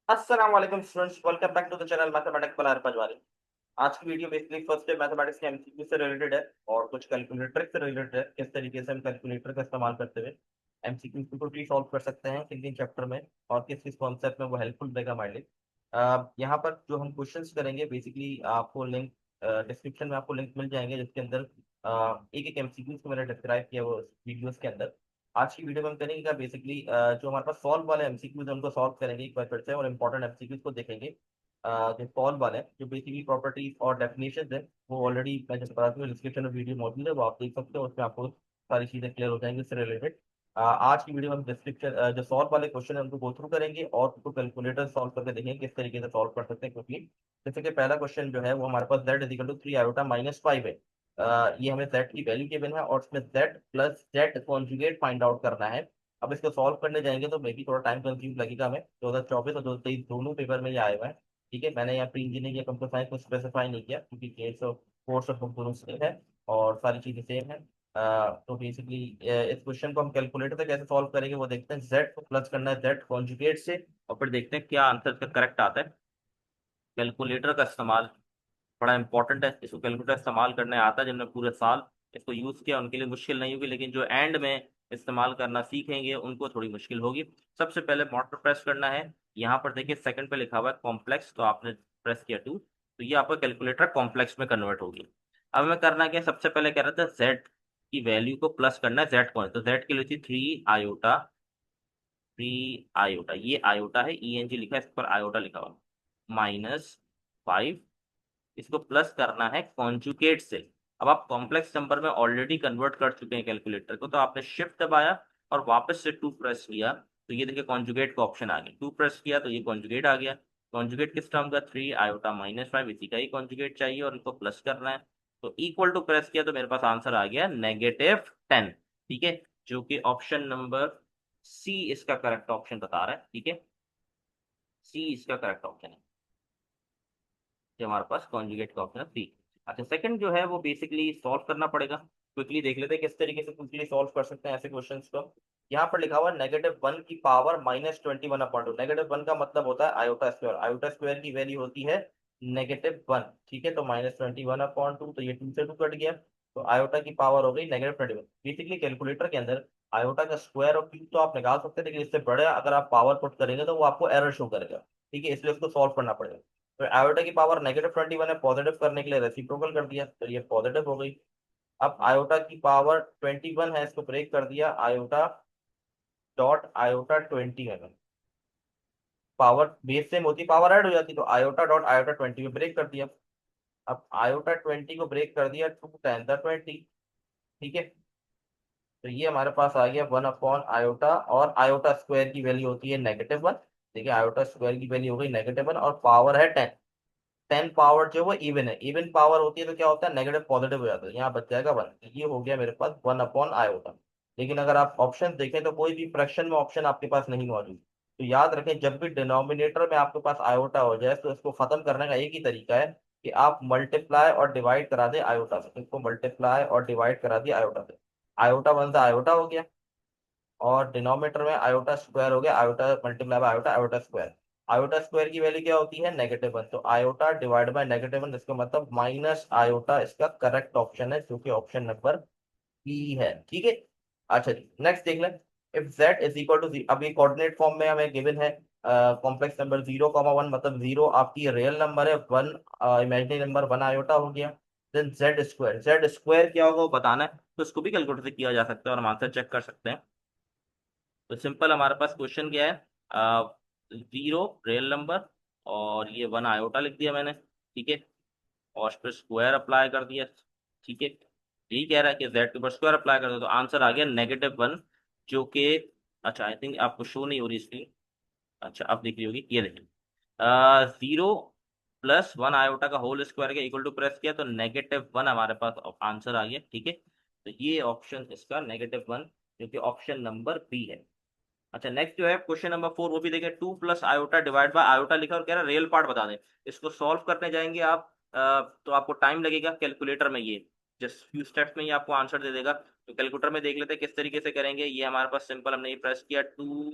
अस्सलाम वालेकुम students, welcome back to the channel mathematics by Pajwari. आज की video basically first day mathematics के एमसीक्यू से रिलेटेड है और कुछ कैलकुलेटर से रिलेटेड है। किस तरीके से हम कैलकुलेटर का इस्तेमाल करते हुए एमसीक्यू को टोटली सॉल्व कर सकते हैं सिंगल चैप्टर में और किस किस कॉन्सेप्ट में वो हेल्पफुल देगा हमारे लिए। यहाँ पर जो हम क्वेश्चंस करेंगे बेसिकली आपको लिंक डिस्क्रिप्शन में आपको लिंक मिल जाएंगे जिसके अंदर एक एक एमसीक्यू को मैंने डिस्क्राइब किया वो वीडियोस के अंदर। आज की वीडियो में हम करेंगे क्या बेसिकली जो हमारे पास सॉल्व वाले एमसीक्यूज है उनको सॉल्व करेंगे एक बार फिर से और इंपॉर्टेंट एमसीक्यूज को देखेंगे। जो सॉल्व वाले हैं जो बेसिकली प्रॉपर्टीज और डेफिनेशन है वो ऑलरेडी मैं जैसे बता दूँ डिस्क्रिप्शन में वीडियो मौजूद है, वो आप देख सकते हो। उसमें आपको सारी चीजें क्लियर हो जाएंगी उससे रिलेटेड। आज की वीडियो में हम डिस्क्रिप्शन जो सॉल्व वाले क्वेश्चन है उनको गो थ्रू करेंगे और उनको कैलकुलेटर सॉल्व करके देखेंगे किस तरीके से सॉल्व कर सकते हैं, क्योंकि जैसे कि पहला क्वेश्चन जो है वो हमारे पास z is equal to 3 iota minus 5 है। ये हमें z की वैल्यू गिवन है और इसमें z plus z conjugate find out करना है। अब इसको सॉल्व करने जाएंगे तो मे बी थोड़ा टाइम कंज्यूम लगेगा हमें। 2024 और 2023 दोनों पेपर में ये आए हुए हैं। ठीक है, मैंने यहाँ प्री इंजीनियरिंग या कंप्यूटर साइंस को स्पेसिफाई नहीं किया क्योंकि case of course of book दोनों सेम है और सारी चीजें सेम है। तो बेसिकली इस क्वेश्चन को हम कैलकुलेटर से कैसे सॉल्व करेंगे वो देखते हैं। z को प्लस करना है z कॉन्जुगेट से और फिर देखते हैं क्या आंसर इसका करेक्ट आता है। कैलकुलेटर का इस्तेमाल बड़ा इंपॉर्टेंट है। इसको कैलकुलेटर इस्तेमाल करने आता है, जिनने पूरे साल इसको यूज किया उनके लिए मुश्किल नहीं होगी, लेकिन जो एंड में इस्तेमाल करना सीखेंगे उनको थोड़ी मुश्किल होगी। सबसे पहले मॉडल प्रेस करना है। यहाँ पर देखिए सेकंड पे लिखा हुआ है कॉम्प्लेक्स, तो आपने प्रेस किया 2, तो ये आपका कैलकुलेटर कॉम्प्लेक्स में कन्वर्ट होगी। अब हमें करना क्या, सबसे पहले कह रहे थे जेड की वैल्यू को प्लस करना है। जेड कौन है, तो जेड की वैल्यू थी 3 आयोटा। 3 आयोटा, ये आयोटा है, ई एन जी लिखा है, इस पर आयोटा लिखा हुआ, -5। इसको प्लस करना है कॉन्जुगेट से। अब आप कॉम्प्लेक्स नंबर में ऑलरेडी कन्वर्ट कर चुके हैं कैलकुलेटर को, तो आपने शिफ्ट दबाया और वापस से 2 प्रेस किया, तो ये देखिए कॉन्जुगेट का ऑप्शन आ गया। 2 प्रेस किया तो ये कॉन्जुगेट आ गया। कॉन्जुगेट किस टर्म का, 3 आयोटा -5, इसी का ही कॉन्जुगेट चाहिए और इसको प्लस करना है। तो इक्वल टू प्रेस किया तो मेरे पास आंसर आ गया -10। ठीक है, जो कि ऑप्शन नंबर सी इसका करेक्ट ऑप्शन बता रहा है। ठीक है, सी इसका करेक्ट ऑप्शन है, जो हमारे पास कॉन्जुगेट का ऑप्शन है सी। अच्छा, सेकंड जो है वो बेसिकली सॉल्व करना पड़ेगा। क्विकली देख लेते हैं किस तरीके से क्विकली सॉल्व कर सकते हैं ऐसे क्वेश्चंस को। यहाँ पर लिखा हुआ है -1 की पावर -21/2। -1 का मतलब होता है आयोटा स्क्वायर। आयोटा स्क्वायर की वैल्यू होती है -1। ठीक है, तो -21/2, तो ये 2 से 2 कट गया, तो आयोटा की पावर हो गई -21। बेसिकली कैलकुलेटर के अंदर आयोटा का स्क्वायर और क्यूब तो आप निकाल सकते हैं, लेकिन इससे बड़े अगर आप पावर पुट करेंगे तो वो आपको एरर शो करेगा। ठीक है, इसलिए उसको सॉल्व करना पड़ेगा। तो आयोटा की पावर -21 है, पॉजिटिव करने के लिए रेसिप्रोकल कर दिया तो ये पॉजिटिव हो गई। अब आयोटा की पावर 21 है, इसको ब्रेक कर दिया, आयोटा डॉट आयोटा 20 है। पावर बेस सेम होती, पावर ऐड हो जाती, तो आयोटा डॉट आयोटा 20 में ब्रेक कर दिया। अब आयोटा 20 को ब्रेक कर दिया 2 × 10⁻²0। ठीक है, तो ये हमारे पास आ गया 1/आयोटा और आयोटा स्क्वायर की वैल्यू होती है -1। देखिए आयोटा स्क्वायर की वैल्यू हो गई -1 और पावर है 10। 10 पावर जो वो इवन है, इवन पावर होती है तो क्या होता है, नेगेटिव पॉजिटिव हो जाता है, यहाँ बच जाएगा 1। ये हो गया मेरे पास 1/आयोटा। लेकिन अगर आप ऑप्शन देखें तो कोई भी फ्रैक्शन में ऑप्शन आपके पास नहीं मौजूद। तो याद रखें जब भी डिनोमिनेटर में आपके पास आयोटा हो जाए तो इसको खत्म करने का एक ही तरीका है कि आप मल्टीप्लाई और डिवाइड करा दें आयोटा से। इसको मल्टीप्लाई और डिवाइड करा दिया आयोटा से, आयोटा 1 से आयोटा हो गया और डिनोमिनेटर में आयोटा स्क्वायर हो गया, iota multiply by iota, iota square. Iota square की वैल्यू क्या होती है, -1, तो आयोटा डिवाइड बाय -1, इसका मतलब -आयोटा इसका करेक्ट ऑप्शन है, जो कि ऑप्शन नंबर बी है। ठीक है, अच्छा जी नेक्स्ट देख लें। If z is equal to, अब ये कोऑर्डिनेट फॉर्म में हमें गिवन है कॉम्प्लेक्स नंबर 0,1, मतलब 0 आपकी रियल नंबर है, 1 इमेजिनरी नंबर 1 आयोटा हो गया। देन जेड स्क्वायर क्या होगा वो बताना है, तो इसको भी कैलकुलेट से किया जा सकता है और हम आंसर चेक कर सकते हैं। तो सिंपल हमारे पास क्वेश्चन क्या है, 0 रियल नंबर और ये 1 आयोटा लिख दिया मैंने। ठीक है, और इस पर स्क्वायर अप्लाई कर दिया। ठीक है, यही कह रहा है कि जेड के ऊपर स्क्वायर अप्लाई कर दो, तो आंसर आ गया -1, जो कि, अच्छा आई थिंक आपको शो नहीं हो रही स्क्रीन। अच्छा अब दिख रही होगी, ये देखिए 0 + 1 आयोटा का होल स्क्वायर के इक्वल टू प्रेस किया तो -1 हमारे पास आंसर आ गया। ठीक है, तो ये ऑप्शन इसका -1, जो कि ऑप्शन नंबर बी है। अच्छा नेक्स्ट जो है क्वेश्चन नंबर 4, वो भी देखें, 2 + आयोटा डिवाइड बाय आयोटा लिखा और कह रहा है रियल पार्ट बता दें। इसको सॉल्व करने जाएंगे आप तो आपको टाइम लगेगा कैलकुलेटर में, ये जस्ट फ्यू स्टेप्स में ही आपको आंसर दे देगा। तो कैलकुलेटर में देख लेते हैं किस तरीके से करेंगे। ये हमारे पास सिंपल, हमने ये प्रेस किया, 2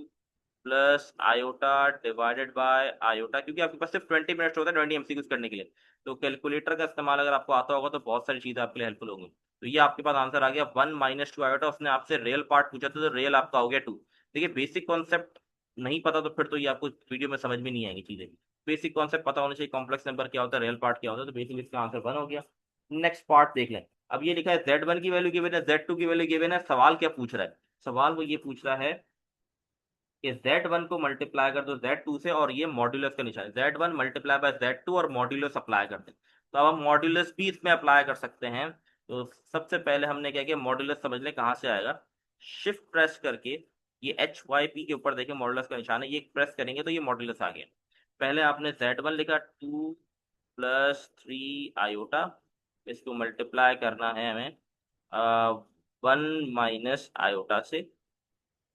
plus iota divided by iota, क्योंकि आपके पास सिर्फ 20 मिनट्स होता है 20 MCQs करने के लिए, तो कैलकुलेटर का इस्तेमाल अगर आपको आता होगा तो बहुत सारी चीज़ें आपके लिए हेल्पफुल होंगी। तो ये आपके पास आंसर आ गया 1 - 2 आयोटा। उसने आपसे रियल पार्ट पूछा था तो रियल आपका हो गया 2। देखिए बेसिक कॉन्सेप्ट नहीं पता तो फिर तो ये आपको वीडियो में समझ में नहीं आएंगी चीज़ें। बेसिक कॉन्सेप्ट पता होना चाहिए, कॉम्प्लेक्स नंबर क्या होता है, रियल पार्ट क्या होता है, तो बेसिकली इसका आंसर 1 हो गया। नेक्स्ट पार्ट देख लें। अब ये लिखा है Z1 की वैल्यू गिवन है, Z2 की वैल्यू गिवन है। सवाल क्या पूछ रहा है? सवाल वो ये पूछ रहा है कि Z1 को मल्टीप्लाई कर दो Z2 से, और ये मॉड्यूलस का निशान है, Z1 मल्टीप्लाई बाय Z2 और मॉड्यूलस अप्लाई करते हैं। तो अब हम मॉड्यूलस भी इसमें अप्लाई कर सकते हैं। तो सबसे पहले हमने क्या किया, मॉड्यूलस समझ लें कहाँ से आएगा। शिफ्ट प्रेस करके ये HYP के ऊपर देखिए मॉड्यूलस का निशान है, ये प्रेस करेंगे तो ये मॉड्यूलस आ गया। पहले आपने Z1 लिखा 2 + 3 आयोटा, इसको मल्टीप्लाई करना है हमें 1 - आयोटा से,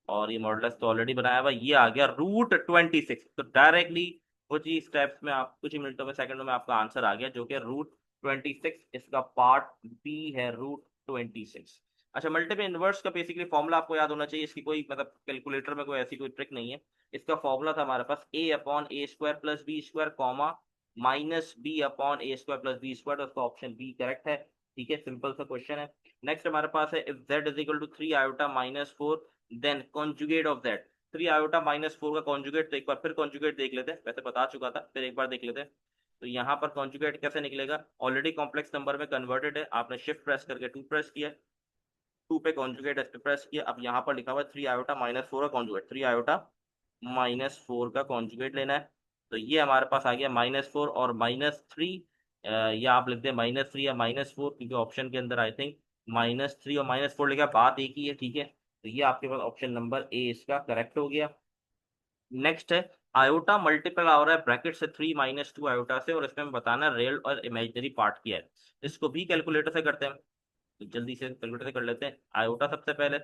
और ये मॉडुलस तो ऑलरेडी बनाया हुआ, ये आ गया √26। तो डायरेक्टली कुछ ही स्टेप्स में, आप कुछ ही मिनटों में सेकंडों में आपका आंसर आ गया, जो कि √26 इसका पार्ट बी है, √26। अच्छा, मल्टीपल इनवर्स का बेसिकली फॉर्मूला आपको याद होना चाहिए। इसकी कोई मतलब कैलकुलेटर में कोई ऐसी कोई ट्रिक नहीं है। इसका फॉर्मूला था हमारे पास A/A² + B² comma -B/A² + B²। तो उसका ऑप्शन बी करेक्ट है। ठीक है, सिंपल सा क्वेश्चन है। नेक्स्ट हमारे पास है if z = 3 iota -4 then conjugate of that. 3 iota -4 का कॉन्जुगेट, तो एक बार फिर कॉन्जुगेट देख लेते हैं, वैसे बता चुका था, फिर एक बार देख लेते हैं। तो यहाँ पर कॉन्जुगेट कैसे निकलेगा, ऑलरेडी कॉम्प्लेक्स नंबर में कन्वर्टेड है, आपने शिफ्ट प्रेस करके 2 प्रेस किया, 2 पे कॉन्जुगेट इस पे प्रेस किया। अब यहाँ पर लिखा हुआ है 3 आयोटा -4 का कॉन्जुगेट, 3 आयोटा -4 का कॉन्जुगेट लेना है। तो ये हमारे पास आ गया -4 और -3, या आप लिख दें -3 या -4, क्योंकि ऑप्शन के अंदर आई थिंक -3 और -4 लिखा, बात एक ही है। ठीक है, तो ये आपके पास ऑप्शन नंबर ए इसका करेक्ट हो गया। नेक्स्ट है आयोटा मल्टीपल आ रहा है ब्रैकेट से 3 - 2 आयोटा से, और इसमें हमें बताना है रियल और इमेजिनरी पार्ट क्या है। इसको भी कैलकुलेटर से करते हैं, तो जल्दी से कैलकुलेटर से कर लेते हैं। आयोटा सबसे पहले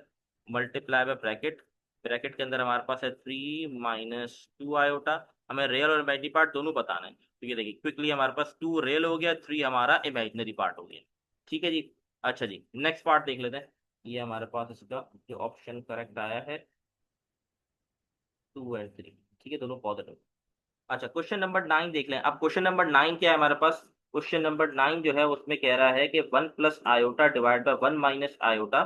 मल्टीप्लाई बाय ब्रैकेट, ब्रैकेट के अंदर हमारे पास है 3 - 2 आयोटा। हमें रियल और इमेजिनरी पार्ट दोनों बताना है, तो ये देखिए क्विकली हमारे पास 2 रियल हो गया, 3 हमारा इमेजिनरी पार्ट हो गया। ठीक है जी। अच्छा जी, नेक्स्ट पार्ट देख लेते हैं। ये हमारे पास इसका जो ऑप्शन करेक्ट आया है 2 और 3। ठीक है, दोनों पॉजिटिव। अच्छा, क्वेश्चन नंबर 9 देख लें। अब क्वेश्चन नंबर 9 क्या है हमारे पास, क्वेश्चन नंबर 9 जो है उसमें कह रहा है कि 1 + आयोटा डिवाइड बाय 1 - आयोटा,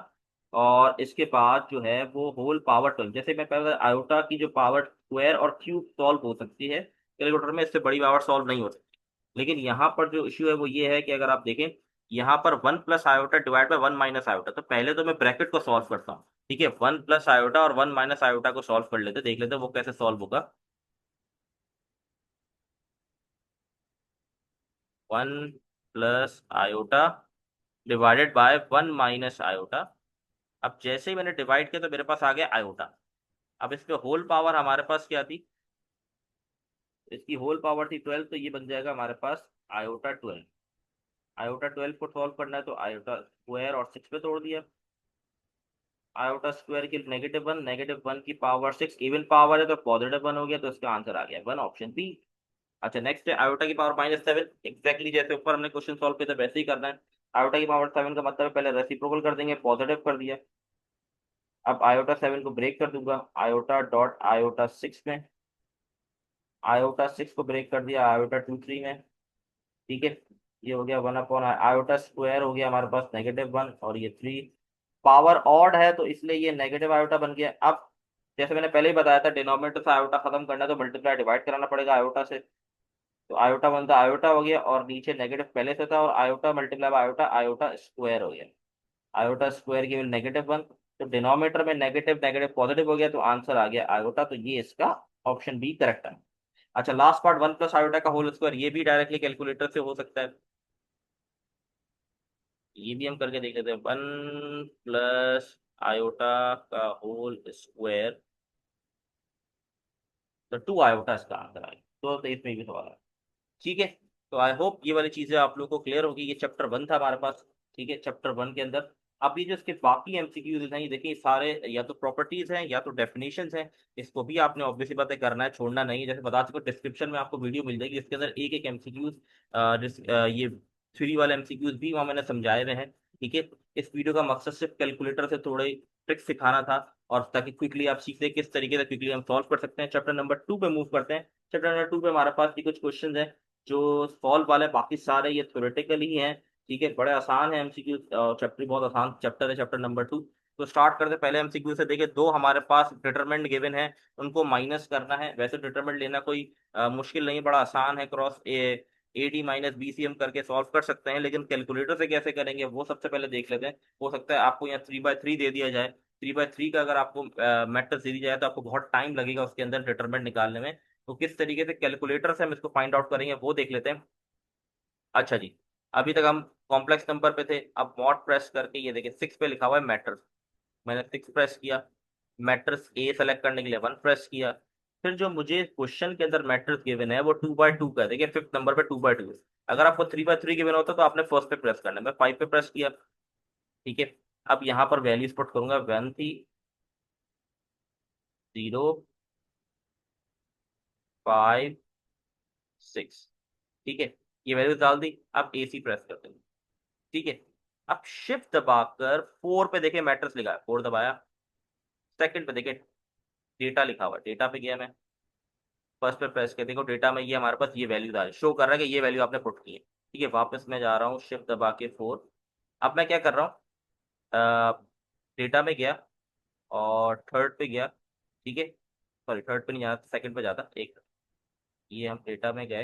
और इसके बाद जो है वो होल पावर 12। जैसे मैं पहले आयोटा की जो पावर स्क्वायर और क्यूब सॉल्व हो सकती है कैलकुलेटर में, इससे बड़ी पावर सॉल्व नहीं हो सकती। लेकिन यहाँ पर जो इश्यू है वो ये है कि अगर आप देखें यहाँ पर 1 + आयोटा डिवाइड बाय 1 - आयोटा, तो पहले तो मैं ब्रैकेट को सॉल्व करता हूँ। ठीक है, 1 + आयोटा और 1 - आयोटा को सॉल्व कर लेते, देख लेते हैं वो कैसे सॉल्व होगा। 1 + आयोटा डिवाइडेड बाय 1 - आयोटा। अब जैसे ही मैंने डिवाइड किया तो मेरे पास आ गया आयोटा। अब इस पे होल पावर हमारे पास क्या थी, इसकी होल पावर थी 12, तो ये बन जाएगा हमारे पास आयोटा 12। आयोटा 12 को सॉल्व करना है तो आयोटा स्क्वायर और 6 पे तोड़ दिया। आयोटा स्क्वायर की -1, -1 की पावर 6 इवन पावर है तो +1 हो गया, तो इसका आंसर आ गया 1, ऑप्शन बी। अच्छा, नेक्स्ट है आयोटा की पावर -7। एग्जैक्टली जैसे ऊपर हमने क्वेश्चन सॉल्व किया था वैसे ही करना है। आयोटा की पावर 7 का मतलब है पहले रेसिप्रोकल कर देंगे, पॉजिटिव कर दिया। अब आयोटा 7 को ब्रेक कर दूंगा आयोटा 6 में, आयोटा 6 को ब्रेक कर दिया आयोटा 2 3 में। ठीक है, ये हो गया 1 आयोटा स्क्वायर हो गया हमारे पास -1, और ये 3 पावर ऑड है तो इसलिए ये नेगेटिव आयोटा बन गया। अब जैसे मैंने पहले ही बताया था डिनोमिनेटर से आयोटा खत्म करना है तो मल्टीप्लाई डिवाइड कराना पड़ेगा आयोटा से। तो आयोटा बनता आयोटा हो गया, और नीचे नेगेटिव पहले से था, और iota multiply by iota iota square हो गया। आयोटा स्क्वायर की -1, तो डिनोमिनेटर में नेगेटिव नेगेटिव पॉजिटिव हो गया, तो आंसर आ गया आयोटा। तो ये इसका ऑप्शन बी करेक्ट है। अच्छा, लास्ट पार्ट 1 + आयोटा का होल स्क्वायर, ये भी डायरेक्टली कैलकुलेटर से हो सकता है, ये भी हम करके देख लेते हैं। 1 + आयोटा का होल स्क्वायर, तो 2 आयोटा इसका आंसर आएगा। तो इसमें भी सवाल है। ठीक है, तो आई होप ये वाली चीजें आप लोगों को क्लियर होगी। ये चैप्टर 1 था हमारे पास। ठीक है, चैप्टर 1 के अंदर अब ये जो इसके बाकी MCQs हैं, ये देखिए सारे या तो प्रॉपर्टीज हैं या तो डेफिनेशंस हैं। इसको भी आपने ऑब्वियसली बातें करना है, छोड़ना नहीं है। जैसे बता चुका, डिस्क्रिप्शन में आपको वीडियो मिल जाएगी, इसके अंदर एक एक MCQs, ये 3 वाले MCQs भी वहाँ मैंने समझाए हुए हैं। ठीक है, इस वीडियो का मकसद सिर्फ कैलकुलेटर से थोड़े ट्रिक सिखाना था, और ताकि क्विकली आप सीख लें किस तरीके से क्विकली हम सॉल्व कर सकते हैं। चैप्टर नंबर 2 पे मूव करते हैं। चैप्टर नंबर 2 पे हमारे पास भी कुछ क्वेश्चन है जो सॉल्व वाले, बाकी सारे ये थ्योरेटिकल ही हैं। ठीक है, बड़े आसान है एमसीक्यू, चैप्टर बहुत आसान चैप्टर है चैप्टर नंबर 2। तो स्टार्ट करते हैं पहले एमसीक्यू से। देखिए, दो हमारे पास डिटरमिनेंट गिवन है, उनको माइनस करना है। वैसे डिटरमिनेंट लेना कोई मुश्किल नहीं, बड़ा आसान है। Cross A D minus B C M करके सॉल्व कर सकते हैं, लेकिन कैलकुलेटर से कैसे करेंगे वो सबसे पहले देख लेते हैं। हो सकता है आपको यहाँ 3/3 दे दिया जाए। 3/3 का अगर आपको मैट्रिक्स दे दी जाए तो आपको बहुत टाइम लगेगा उसके अंदर डिटरमिनेंट निकालने में। तो किस तरीके से कैलकुलेटर से हम इसको फाइंड आउट करेंगे वो देख लेते हैं। अच्छा जी, अभी तक हम कॉम्प्लेक्स नंबर पे थे। अब मॉड प्रेस करके ये देखिए 6 पे लिखा हुआ है मैट्रिक्स। मैंने 6 प्रेस किया। मैट्रिक्स ए सेलेक्ट करने के लिए 1 प्रेस किया। फिर जो मुझे क्वेश्चन के अंदर मैट्रिक्स गिवन है वो 2/2 का है। देखिए 5th नंबर पे 2/2 है। अगर आपको 3/3 गिवन होता तो आपने फर्स्ट पे प्रेस करना है। मैं 5 पे प्रेस किया। ठीक है, अब यहाँ पर वैल्यूज पुट करूंगा। 1 थी, 0, 5, 6। ठीक है, ये वैल्यूज डाल दी। अब ए सी प्रेस कर देंगे। ठीक है, अब शिफ्ट दबाकर 4 पे देखिए मैट्रिक्स लिखा है, 4 दबाया। सेकंड पे देखिए डेटा लिखा हुआ है, डेटा पे गया मैं। फर्स्ट पे प्रेस कर, देखो डेटा में ये हमारे पास ये वैल्यू आ रही शो कर रहा है कि ये वैल्यू आपने पुट की है। ठीक है, वापस मैं जा रहा हूँ शिफ्ट दबा के 4। अब मैं क्या कर रहा हूँ, डेटा में गया और थर्ड पे गया। ठीक है, सॉरी थर्ड पे नहीं जाता, सेकंड पे जाता एक। ये हम डेटा में गए।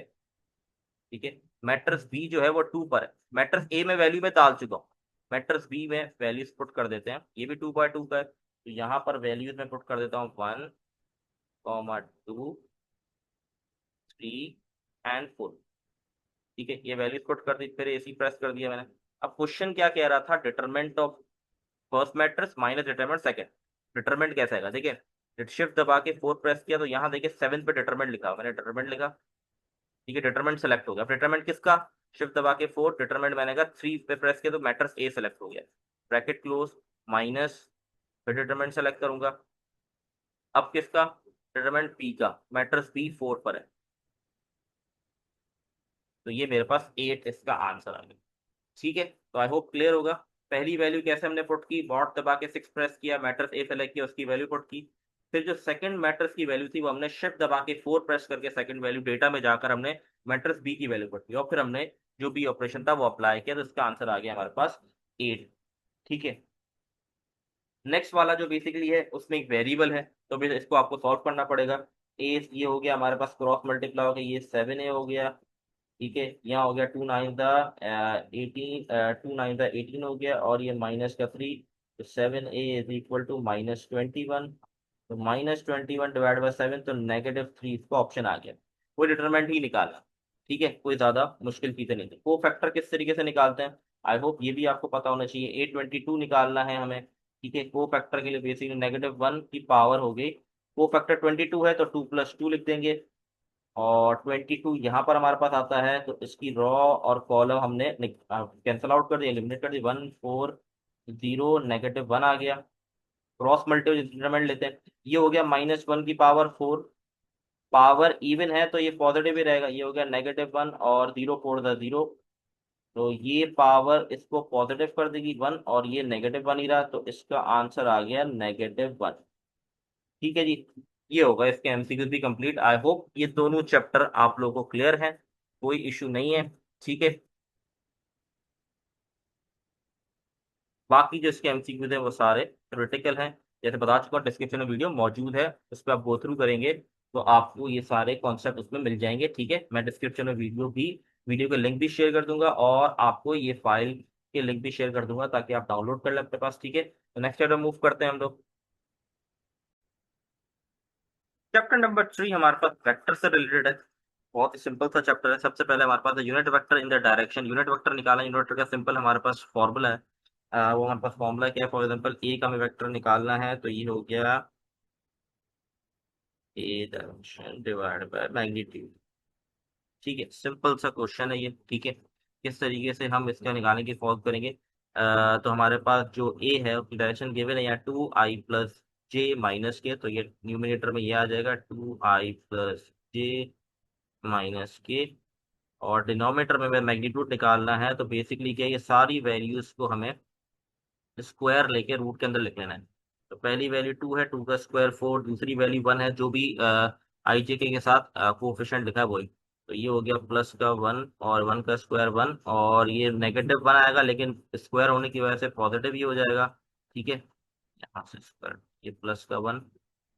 ठीक है, मैट्रिक्स बी जो है वो 2 पर है। मैट्रिक्स ए में वैल्यू में डाल चुका हूँ, मैट्रिक्स बी में वैल्यूज पुट कर देते हैं। ये भी 2/2 का है, तो यहाँ पर वैल्यूज में पुट कर देता हूँ 1, 2, 3 एंड 4। ठीक है, ये वैल्यूज पुट कर दी, फिर एसी प्रेस कर दिया मैंने। अब क्वेश्चन क्या कह रहा था, determinant of first matrix minus determinant second. Determinant कैसा है देखिए, शिफ्ट दबा के 4 प्रेस किया तो यहाँ देखिए 7 पे डिटरमिनेंट लिखा, मैंने डिटरमिनेंट लिखा। ठीक है, डिटरमिनेंट सेलेक्ट हो गया। अब डिटरमिनेंट किसका, शिफ्ट दबा के 4 डिटरमिनेंट मैंने कहा 3 पे प्रेस किया तो मैट्रिक्स ए सेलेक्ट हो गया। ब्रैकेट क्लोज, माइनस, फिर डिटरमिनेंट सेलेक्ट करूंगा। अब किसका, डिटरमिनेंट बी का, मैट्रिक्स बी 4 पर है। तो ये मेरे पास 8 इसका आंसर आ गया। ठीक है, तो आई होप क्लियर होगा। पहली वैल्यू कैसे हमने पुट की, बॉट दबा के 6 प्रेस किया, मैट्रिक्स ए सेलेक्ट किया, उसकी वैल्यू पुट की। फिर जो सेकंड मैट्रिक्स की वैल्यू थी वो हमने शिफ्ट दबा के 4 प्रेस करके सेकंड वैल्यू डेटा में जाकर हमने मैट्रिक्स बी की वैल्यू पुट की, और फिर हमने जो बी ऑपरेशन था वो अप्लाई किया, तो इसका आंसर आ गया हमारे पास 8। ठीक है, नेक्स्ट वाला जो बेसिकली है उसमें एक वेरिएबल है, तो फिर इसको आपको सॉल्व करना पड़ेगा। ए ये हो गया हमारे पास, क्रॉस मल्टीप्लाई हो गया, ये 7 ए हो गया। ठीक है, यहाँ हो गया 2 9 द 18 हो गया, और ये माइनस का 3। तो 7 ए इज इक्वल टू -21। तो -21 डिवाइड बाई 7, तो -3 इसका ऑप्शन आ गया। कोई डिटरमिनेंट ही निकाला। ठीक है, कोई ज्यादा मुश्किल चीजें नहीं थी। को फैक्टर किस तरीके से निकालते हैं, आई होप ये भी आपको पता होना चाहिए। A22 निकालना है हमें। ठीक है, को फैक्टर के लिए बेसिकली -1 की पावर हो गई। को फैक्टर 22 है तो 2+2 लिख देंगे, और 22 यहाँ पर हमारे पास आता है, तो इसकी रॉ और कॉलम हमने कैंसल आउट कर दिया, एलिमिनेट कर दिया। 1 4 0 -1 आ गया। क्रॉस मल्टीप्लीमेंट लेते हैं, ये हो गया -1 की पावर 4। पावर इवन है तो ये पॉजिटिव ही रहेगा, ये हो गया -1, और 0 4 द 0। तो ये पावर इसको पॉजिटिव कर देगी 1, और ये -1 ही रहा, तो इसका आंसर आ गया -1। ठीक है जी, ये होगा इसके एमसीक्यू भी कंप्लीट। आई होप ये दोनों चैप्टर आप लोगों को क्लियर है, कोई इशू नहीं है। ठीक है, बाकी जो इसके एमसीक्यूज हैं वो सारे थ्योरेटिकल हैं। जैसे बता चुका हूं, डिस्क्रिप्शन में वीडियो मौजूद है, उस पर आप गो थ्रू करेंगे तो आपको ये सारे कॉन्सेप्ट उसमें मिल जाएंगे। ठीक है, मैं डिस्क्रिप्शन में वीडियो के लिंक भी शेयर कर दूंगा, और आपको ये फाइल के लिंक भी शेयर कर दूंगा ताकि आप डाउनलोड कर लें अपने पास। ठीक है, तो नेक्स्ट चैप्टर मूव करते हैं हम लोग। चैप्टर नंबर 3 हमारे पास वेक्टर से रिलेटेड है। बहुत ही सिंपल सा चैप्टर है। सबसे पहले हमारे पास unit vector in the direction, unit vector निकालना। यूनिट वेक्टर का सिंपल हमारे पास फॉर्मूला है। वो हमारे पास फॉर्मूला क्या है, फॉर एग्जांपल ए का हमें वेक्टर निकालना है, तो ये हो गया ए डायरेक्शन डिवाइड बाय मैग्नीट्यूड। ठीक है, सिंपल सा क्वेश्चन है ये। ठीक है, किस तरीके से हम इसका निकालने की सॉल्व करेंगे। तो हमारे पास जो ए है उसकी डायरेक्शन गिवन है यहाँ 2i + j - के, तो ये न्यूमिनेटर में ये आ जाएगा 2i + j - के, और डिनोमिनेटर में हमें मैग्नीट्यूड निकालना है। तो बेसिकली क्या है, ये सारी वैल्यूज को हमें स्क्वायर लेके रूट के अंदर लिख लेना है। तो पहली वैल्यू 2 है, 2 का स्क्वायर 4, दूसरी वैल्यू 1 है, जो भी आई जे के साथ कोफिशिएंट लिखा है वही। तो ये हो गया प्लस का 1 और 1 का स्क्वायर 1, और ये नेगेटिव 1 आएगा, लेकिन स्क्वायर होने की वजह से पॉजिटिव ही हो जाएगा। ठीक है, यहाँ से स्क्वायर, ये प्लस का 1,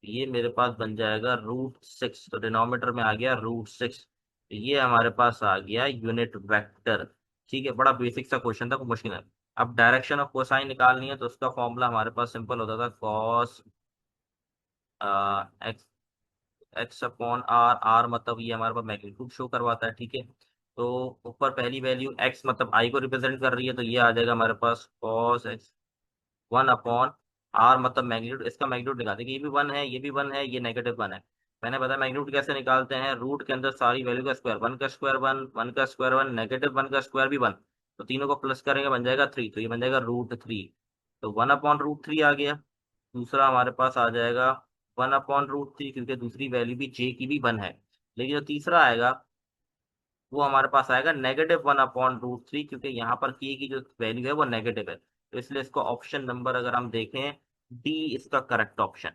ये मेरे पास बन जाएगा √6, तो डिनोमिनेटर में आ गया √6। ये हमारे पास आ गया यूनिट वेक्टर। ठीक है, बड़ा बेसिक सा क्वेश्चन था, कोई मुश्किल है। अब डायरेक्शन ऑफ कोसाइन निकालनी है, तो उसका फॉर्मूला हमारे पास सिंपल होता था, cos x, x upon r, r मतलब ये हमारे पास मैग्नीट्यूड शो करवाता है। ठीक है, तो ऊपर पहली वैल्यू एक्स मतलब आई को रिप्रेजेंट कर रही है, तो ये आ जाएगा हमारे पास कॉस एक्स 1 अपॉन आर मतलब मैग्नीट्यूड, इसका मैग्नीट्यूड निकालते हैं कि ये भी 1 है, ये भी 1 है, ये -1 है। मैंने बताया मैग्नीट्यूड कैसे निकालते हैं, रूट के अंदर सारी वैल्यू का स्क्वायर, 1 का स्क्वायर 1, 1 का स्क्वायर 1, -1 का स्क्वायर भी 1, तो तीनों को प्लस करेंगे बन जाएगा 3, तो ये बन जाएगा √3। तो 1/√3 आ गया। दूसरा हमारे पास आ जाएगा 1/√3, क्योंकि दूसरी वैल्यू भी जे की भी 1 है। लेकिन जो तीसरा आएगा वो हमारे पास आएगा -1/√3, क्योंकि यहाँ पर के की जो वैल्यू है वो नेगेटिव है, तो इसलिए इसको ऑप्शन नंबर अगर हम देखें, डी इसका करेक्ट ऑप्शन।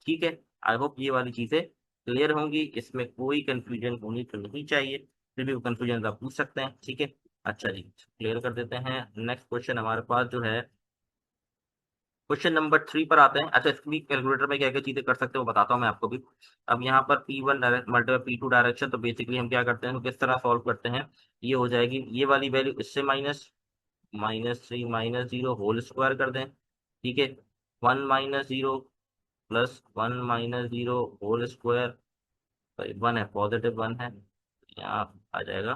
ठीक है, आई होप ये वाली चीजें क्लियर होंगी, इसमें कोई कंफ्यूजन होनी तो नहीं चाहिए, फिर भी वो कंफ्यूजन आप पूछ सकते हैं। ठीक है, अच्छा जी, क्लियर कर देते हैं। नेक्स्ट क्वेश्चन हमारे पास जो है क्वेश्चन नंबर 3 पर आते हैं। अच्छा, इसकी कैलकुलेटर में क्या क्या चीजें कर सकते हैं वो बताता हूँ मैं आपको भी। अब यहाँ पर P1 direct multiply P2 direction, तो बेसिकली हम क्या करते हैं, तो किस तरह सॉल्व करते हैं, ये हो जाएगी ये वाली वैल्यू इससे माइनस, -3 -0 होल स्क्वायर कर दें। ठीक है, 1 -0 प्लस 1 -0 होल स्क्वायर, सॉरी 1 है, पॉजिटिव 1 है, यहाँ आ जाएगा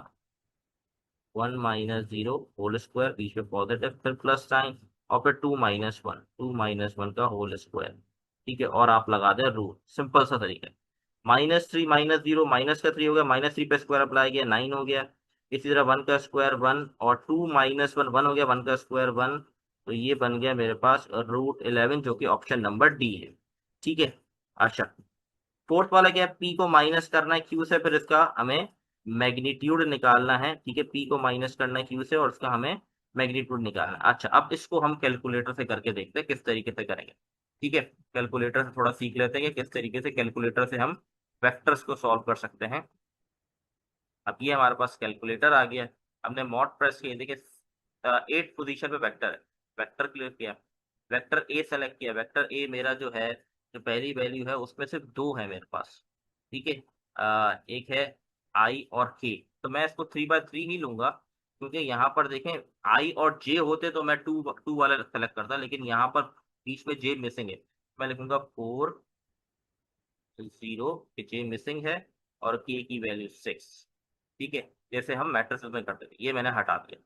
1 - 0 होल स्क्वायर, बीच में पॉजिटिव, फिर प्लस साइन, और फिर 2 - 1 का होल स्क्वायर। ठीक है, और आप लगा दें रूट, सिंपल सा तरीका है। -3 -0, माइनस का 3 हो गया, -3 पे स्क्वायर अप्लाई किया 9 हो गया। इसी तरह 1 का स्क्वायर 1, और 2 - 1 1 हो गया, 1 का स्क्वायर 1, तो ये बन गया मेरे पास √11, जो कि ऑप्शन नंबर डी है। ठीक है, अच्छा, फोर्थ वाला क्या है, पी को माइनस करना है क्यू से, फिर इसका हमें मैग्नीट्यूड निकालना है। ठीक है, पी को माइनस करना है क्यू से और उसका हमें मैग्नीट्यूड निकालना है। अच्छा, अब इसको हम कैलकुलेटर से करके देखते हैं किस तरीके से करेंगे। ठीक है, कैलकुलेटर से थोड़ा सीख लेते हैं कि किस तरीके से कैलकुलेटर से हम वेक्टर्स को सॉल्व कर सकते हैं। अब ये हमारे पास कैलकुलेटर आ गया, हमने मॉड प्रेस किया, देखिए 8 पोजीशन पे वेक्टर है, वेक्टर क्लियर किया, वेक्टर ए सेलेक्ट किया। वेक्टर ए मेरा जो है, जो पहली वैल्यू है उसमें से दो है मेरे पास। ठीक है, एक है आई और के, तो मैं इसको 3/3 ही लूंगा, क्योंकि यहाँ पर देखें आई और जे होते तो मैं 2 वाला सेलेक्ट करता, लेकिन यहाँ पर बीच में जे मिसिंग है, मैं लिखूंगा 4 0, जे मिसिंग है, और के की वैल्यू 6। ठीक है, जैसे हम मैट्रिक्स में करते थे, ये मैंने हटा दिया।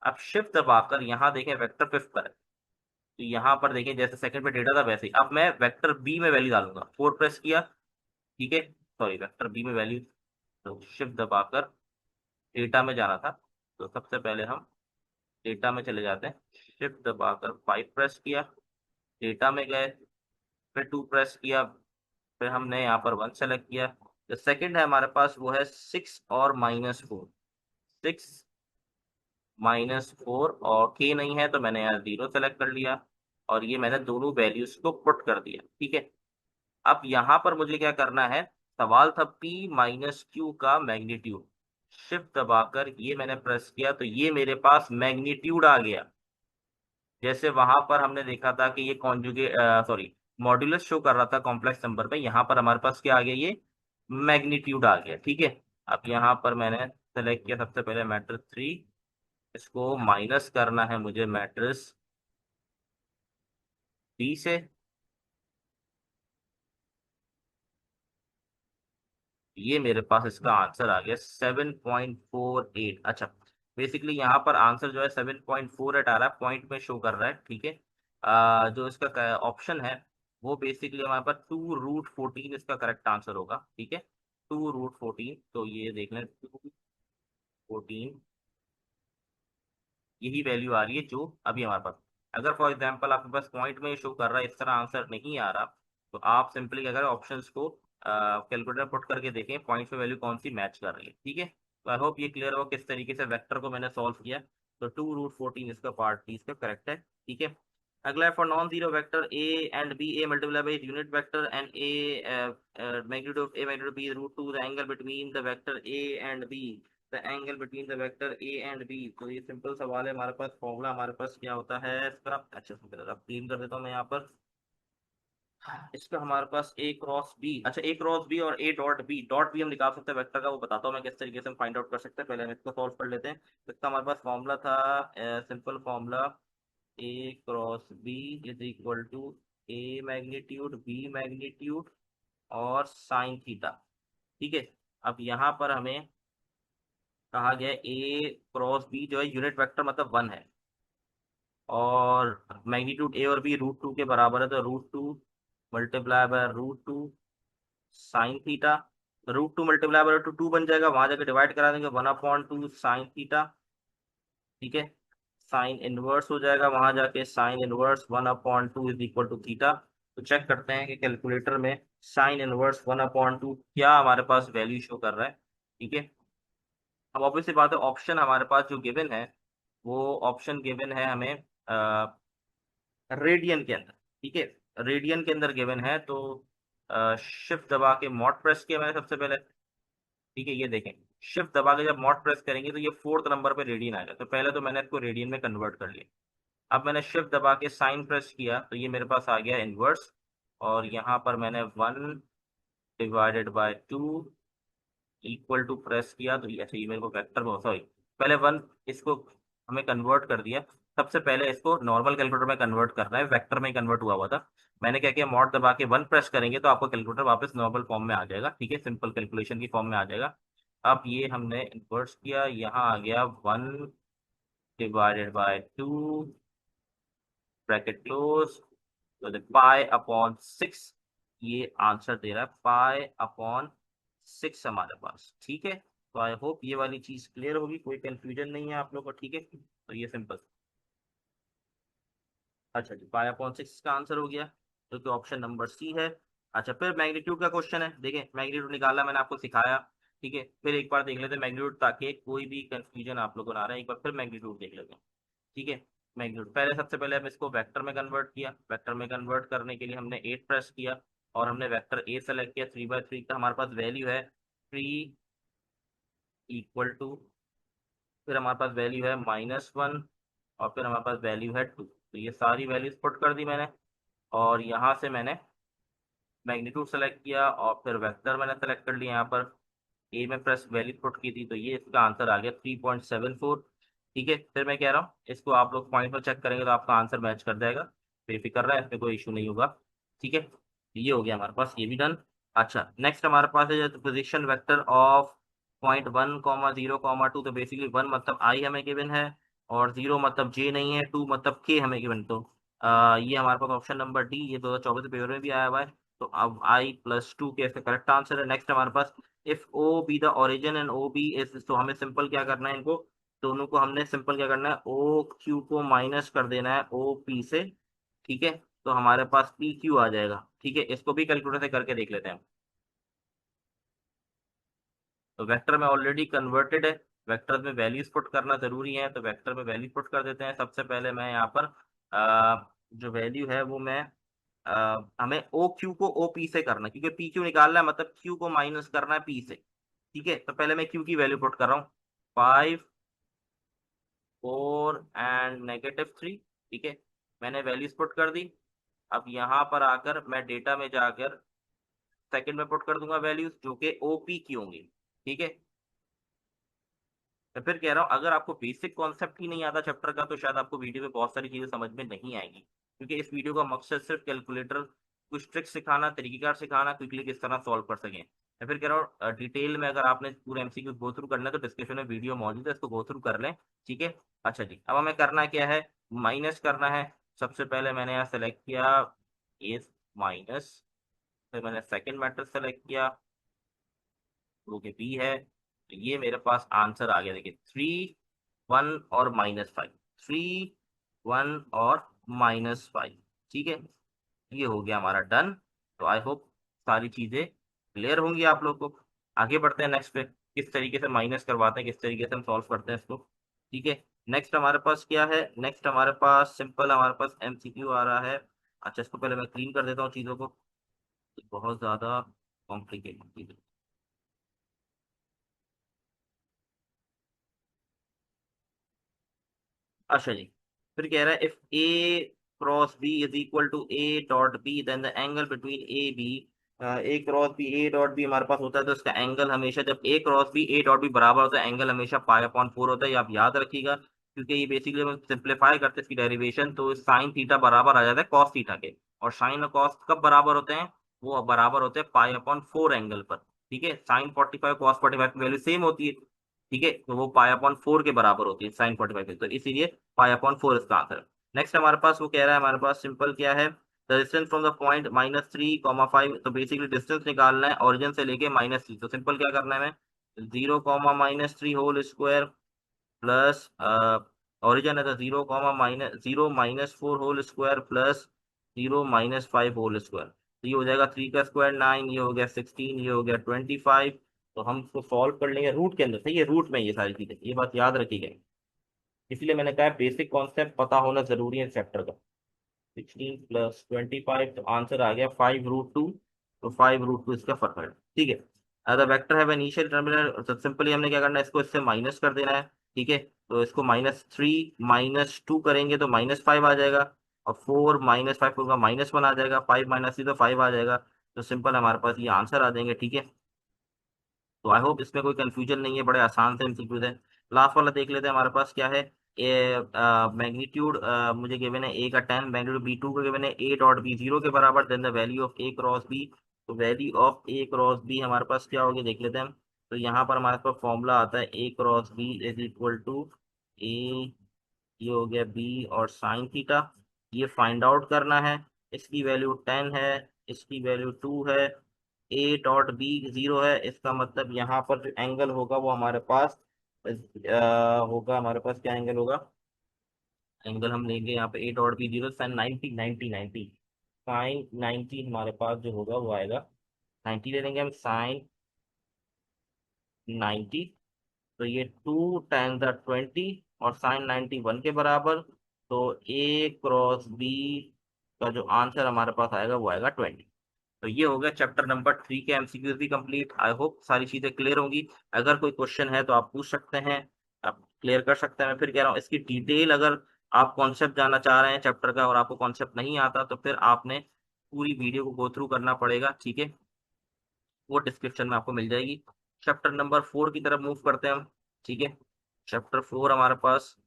अब शिफ्ट दबाकर यहाँ देखें वेक्टर फिफ्थ पर है, तो यहाँ पर देखें जैसे सेकंड पे डेटा था वैसे ही अब मैं वेक्टर बी में वैल्यू डालूंगा, 4 प्रेस किया। ठीक है, सॉरी वेक्टर बी में वैल्यू, तो शिफ्ट दबाकर डेटा में जाना था, तो सबसे पहले हम डेटा में चले जाते हैं, शिफ्ट दबाकर 5 प्रेस किया, डेटा में गए, फिर 2 प्रेस किया, फिर हमने यहाँ पर 1 सेलेक्ट किया। जो सेकंड है हमारे पास वो है 6 और -4, 6 - 4, और के नहीं है तो मैंने यहाँ 0 सेलेक्ट कर लिया, और ये मैंने दोनों वैल्यूज को पुट कर दिया। ठीक है, अब यहाँ पर मुझे क्या करना है, सवाल था P - Q का मैग्नीट्यूड, शिफ्ट दबाकर ये मैंने प्रेस किया, तो ये मेरे पास मैग्नीट्यूड आ गया। जैसे वहां पर हमने देखा था कि ये कॉन्जुगेट, सॉरी, मॉड्यूलस शो कर रहा था कॉम्प्लेक्स नंबर पे, यहाँ पर हमारे पास क्या आ गया, ये मैग्नीट्यूड आ गया। ठीक है, अब यहाँ पर मैंने सेलेक्ट किया सबसे पहले मैट्रिक्स 3, इसको माइनस करना है मुझे मैट्रिक्स बी से, ये मेरे पास इसका आंसर आ गया 7.48। अच्छा, बेसिकली यहाँ पर आंसर जो है 7.48 आ रहा है, पॉइंट में शो कर रहा है। ठीक है, जो इसका ऑप्शन है वो बेसिकली हमारे पास 2√14 इसका करेक्ट आंसर होगा। ठीक है, 2√14, तो ये देख लें 2√14, यही वैल्यू आ रही है जो अभी हमारे पास। अगर फॉर एग्जांपल आपके पास पॉइंट में शो कर रहा है, इस तरह आंसर नहीं आ रहा, तो आप सिंपली अगर ऑप्शंस को कैलकुलेटर पुट करके देखें पॉइंट पे वैल्यू कौन सी मैच कर रही है। ठीक है, तो आई होप ये क्लियर हो किस तरीके से वेक्टर को मैंने सॉल्व किया। तो 2√14 इसका पार्ट डी इसका करेक्ट है। ठीक है, अगला है for non zero vector A and B, A multiply by unit vector and A magnitude of A magnitude B root two the angle between the vector A and B, the angle between the vector A and B. तो ये simple सवाल है, हमारे पास formula हमारे पास क्या होता है इसका। अच्छा अब क्लीन कर देता हूँ मैं यहाँ पर। इसका हमारे पास ए क्रॉस बी, अच्छा ए क्रॉस बी और A dot B, dot B हम निकाल सकते हैं वेक्टर का, वो बताता हूँ मैं किस तरीके से हम फाइंड आउट कर सकते हैं। पहले हम इसको सॉल्व कर लेते हैं। तो इसका हमारे पास फॉर्मूला था, simple formula, A cross B is equal to A magnitude B magnitude और साइन थीटा। ठीक है। अब यहाँ पर हमें कहा गया ए क्रॉस बी जो है यूनिट वेक्टर मतलब 1 है, और मैग्नीट्यूड ए और बी रूट टू के बराबर है, तो root two multiply by root two sine theta. Root two multiply by root two बन जाएगा, वहां जाकर डिवाइड करा देंगे, 1/2 साइन थीटा। ठीक है। साइन इनवर्स हो जाएगा, वहां जाके sine inverse 1/2 is equal to theta. तो चेक करते हैं कि कैलकुलेटर में साइन इनवर्स 1/2 क्या हमारे पास वैल्यू शो कर रहा है। ठीक है। अब ऑब्वियसली बात है, ऑप्शन हमारे पास जो गिवन है वो ऑप्शन गिवन है हमें रेडियन के अंदर। ठीक है। रेडियन के अंदर गिवन है, तो शिफ्ट दबा के मॉड प्रेस किया मैंने सबसे पहले। ठीक है, ये देखें, शिफ्ट दबा के जब मॉड प्रेस करेंगे तो ये 4th नंबर पे रेडियन आएगा, तो पहले तो मैंने इसको रेडियन में कन्वर्ट कर लिया। अब मैंने शिफ्ट दबा के साइन प्रेस किया तो ये मेरे पास आ गया इनवर्स, और यहाँ पर मैंने 1/2 इक्वल टू प्रेस किया तो ये, अच्छा ये मेरे को वेक्टर में, सॉरी, पहले 1 इसको हमें कन्वर्ट कर दिया। सबसे पहले इसको नॉर्मल कैलकुलेटर में कन्वर्ट करना है, वेक्टर में कन्वर्ट हुआ हुआ था। मैंने क्या किया, मॉड दबा के 1 प्रेस करेंगे तो आपको कैलकुलेटर वापस नॉर्मल फॉर्म में आ जाएगा। ठीक है, सिंपल कैलकुलेशन की फॉर्म में आ जाएगा। अब ये हमने इन्वर्स किया, यहाँ आ गया 1/2 ब्रैकेट क्लोज, तो पाई/6, ये आंसर दे रहा है पाई/6 हमारे पास। ठीक है। तो आई होप ये वाली चीज क्लियर होगी, कोई कंफ्यूजन नहीं है आप लोग को। ठीक है, तो ये सिंपल। अच्छा जी, पाई/6 का आंसर हो गया, जो कि ऑप्शन नंबर सी है। अच्छा, फिर मैग्नीट्यूड का क्वेश्चन है, देखें मैग्नीट्यूड निकालना मैंने आपको सिखाया। ठीक है, फिर एक बार देख लेते हैं मैग्नीट्यूड, ताकि कोई भी कंफ्यूजन आप लोगों को ना आ रहा है, एक बार फिर मैग्नीट्यूड देख लेते हैं। ठीक है। मैग्नीट्यूड पहले, सबसे पहले हम इसको वेक्टर में कन्वर्ट किया, वेक्टर में कन्वर्ट करने के लिए हमने 8 प्रेस किया, और हमने वेक्टर ए सेलेक्ट किया। 3/3 का हमारे पास वैल्यू है 3 इक्वल टू, फिर हमारे पास वैल्यू है -1, और फिर हमारे पास वैल्यू है 2। तो ये सारी वैल्यूज पुट कर दी मैंने, और यहाँ से मैंने मैग्नीट्यूड सेलेक्ट किया, और फिर वेक्टर मैंने सेलेक्ट कर लिया। यहाँ पर ए में प्रेस वैल्यू पुट की थी, तो ये इसका आंसर आ गया 3.74। ठीक है, फिर मैं कह रहा हूँ इसको आप लोग पॉइंट पर चेक करेंगे तो आपका आंसर मैच कर जाएगा, बेफिक्र रहा है, इसमें कोई इशू नहीं होगा। ठीक है, ये हो गया हमारे पास, ये भी डन। अच्छा, नेक्स्ट हमारे पास है पोजिशन वेक्टर ऑफ पॉइंट 1,0,2, तो बेसिकली 1 मतलब आई हमें गिवन है, और 0 मतलब जे नहीं है, 2 मतलब के हमें गिवन। तो ये हमारे पास ऑप्शन नंबर डी, ये 2024 पेपर में भी आया हुआ है। तो अब I+2 के इसका करेक्ट आंसर है। नेक्स्ट हमारे पास if O B the origin and O B is, तो हमें सिंपल क्या करना है, इनको दोनों को हमने सिंपल क्या करना है, ओ क्यू को माइनस कर देना है ओ पी से। ठीक है, तो हमारे पास पी क्यू आ जाएगा। ठीक है, इसको भी कैलकुलेटर से करके देख लेते हैं। तो वेक्टर में ऑलरेडी कन्वर्टेड है, वेक्टर में वैल्यूज पुट करना जरूरी है, तो वेक्टर में वैल्यू पुट कर देते हैं। सबसे पहले मैं यहाँ पर जो वैल्यू है वो मैं, हमें ओ क्यू को ओ पी से करना है, क्योंकि पी क्यू निकालना है, मतलब क्यू को माइनस करना है पी से। ठीक है, तो पहले मैं क्यू की वैल्यू पुट कर रहा हूँ, 5, 4 एंड -3। ठीक है, मैंने वैल्यूज पुट कर दी। अब यहाँ पर आकर मैं डेटा में जाकर सेकंड में पुट कर दूंगा वैल्यूज, जो कि ओ पी की होंगी। ठीक है, मैं फिर कह रहा हूँ, अगर आपको बेसिक कॉन्सेप्ट ही नहीं आता चैप्टर का, तो शायद आपको वीडियो में बहुत सारी चीजें समझ में नहीं आएंगी, क्योंकि इस वीडियो का मकसद सिर्फ कैलकुलेटर कुछ ट्रिक्स सिखाना, तरीकेकार सिखाना, क्विकली किस तरह सॉल्व कर सकें। मैं फिर कह रहा हूँ, डिटेल में अगर आपने पूरा एमसीक्यू गो थ्रू करना है तो डिस्क्रिप्शन में वीडियो मौजूद है, इसको गो थ्रू कर लें। ठीक है। अच्छा जी, अब हमें करना क्या है, माइनस करना है। सबसे पहले मैंने यहाँ सेलेक्ट किया ए माइनस, फिर मैंने सेकेंड मैट्रिक्स सेलेक्ट किया जो कि बी है। तो ये मेरे पास आंसर आ गया, देखिए 3, 1 और -5, 3, 1 और -5। ठीक है, ये हो गया हमारा डन। तो आई होप सारी चीजें क्लियर होंगी आप लोग को। आगे बढ़ते हैं नेक्स्ट पे, किस तरीके से माइनस करवाते हैं, किस तरीके से हम सॉल्व करते हैं इसको। ठीक है, नेक्स्ट हमारे पास क्या है, नेक्स्ट हमारे पास सिंपल हमारे पास एमसीक्यू आ रहा है। अच्छा इसको पहले मैं क्लीन कर देता हूँ चीज़ों को, बहुत ज़्यादा कॉम्प्लिकेटेड चीज़ है। अच्छा जी, फिर कह रहा है if A cross B is equal to A dot B then the angle between A B, A cross B A dot B हमारे पास होता है तो इसका एंगल हमेशा, जब A cross B A dot B बराबर होता है, एंगल हमेशा पाई अपॉन 4 होता है, ये आप याद रखिएगा, क्योंकि ये बेसिकली हम सिंप्लीफाई करते हैं इसकी डेरिवेशन, तो साइन थीटा बराबर आ जाता है कॉस थीटा के, और साइन और कॉस कब बराबर होते हैं, वो बराबर होते हैं पाई अपॉन 4 एंगल पर। ठीक है, साइन 45 कॉस 45 की वैल्यू सेम होती है, ठीक है, तो वो पाई अपॉन 4 के बराबर होती है साइन 45 तो इसीलिए पाई अपॉन 4 इसका आंसर है। नेक्स्ट हमारे पास वो कह रहा है, हमारे पास सिंपल क्या है, the distance from the point -3, 5, तो बेसिकली डिस्टेंस निकालना है ओरिजिन से लेके -3, तो सिंपल क्या करना है हमें, 0, -3 होल स्क्वायर प्लस ओरिजिन है तो 0, -0 -4 whole square plus 0 -5 whole square, तो ये हो जाएगा 3 का स्क्वायर 9, ये हो गया 16, ये हो गया 25। तो हम इसको सॉल्व कर लेंगे रूट के अंदर, सही है, रूट में ये सारी चीजें, ये बात याद रखिएगा, इसलिए मैंने कहा बेसिक कॉन्सेप्ट पता होना जरूरी है चैप्टर का। 16 + 25, तो आंसर आ गया 5√2, तो 5√2 इसका फर्क है। ठीक है, अगर वेक्टर है इनिशियल टर्मिनल, तो सिंपली हमने क्या करना है, इसको इससे माइनस कर देना है। ठीक है, तो इसको -3 - 2 करेंगे तो -5 आ जाएगा, और 4 - 5 का -1 आ जाएगा, 5 - 3 तो 5 आ जाएगा, तो सिंपल हमारे पास ये आंसर आ जाएंगे। ठीक है, तो आई होप इसमें कोई कंफ्यूजन नहीं है, बड़े आसान से एमसीक्यूज है। लास्ट वाला देख लेते हैं, हमारे पास क्या है, ए मैग्नीट्यूड मुझे गिवन है ए का 10, मैग्नीट्यूड B2 का गिवन है ए डॉट बी 0 के बराबर, then the value of A cross B, तो value of A cross B हमारे पास क्या होगी देख लेते हैं हम। तो यहाँ पर हमारे पास फॉर्मूला आता है A cross B is equal to A, ये हो गया बी और साइन थीटा, ये फाइंड आउट करना है। इसकी वैल्यू 10 है, इसकी वैल्यू 2 है, ए डॉट बी 0 है, इसका मतलब यहाँ पर जो एंगल होगा वो हमारे पास होगा, हमारे पास क्या एंगल होगा, एंगल हम लेंगे यहाँ पे A dot B 0 sine 90 sine 90 हमारे पास जो होगा वो आएगा 90 ले लेंगे हम, साइन 90, तो ये 2 × 10⁻20 और साइन 91 के बराबर, तो ए क्रॉस बी का जो आंसर हमारे पास आएगा वो आएगा 20। तो ये हो गया चैप्टर नंबर 3 के एमसीक्यूज भी कंप्लीट। आई होप सारी चीजें क्लियर होंगी। अगर कोई क्वेश्चन है तो आप पूछ सकते हैं, आप क्लियर कर सकते हैं। मैं फिर कह रहा हूँ इसकी डिटेल, अगर आप कॉन्सेप्ट जानना चाह रहे हैं चैप्टर का और आपको कॉन्सेप्ट नहीं आता तो फिर आपने पूरी वीडियो को गो थ्रू करना पड़ेगा। ठीक है, वो डिस्क्रिप्शन में आपको मिल जाएगी। चैप्टर नंबर 4 की तरफ मूव करते हैं हम। ठीक है, चैप्टर 4 हमारे पास,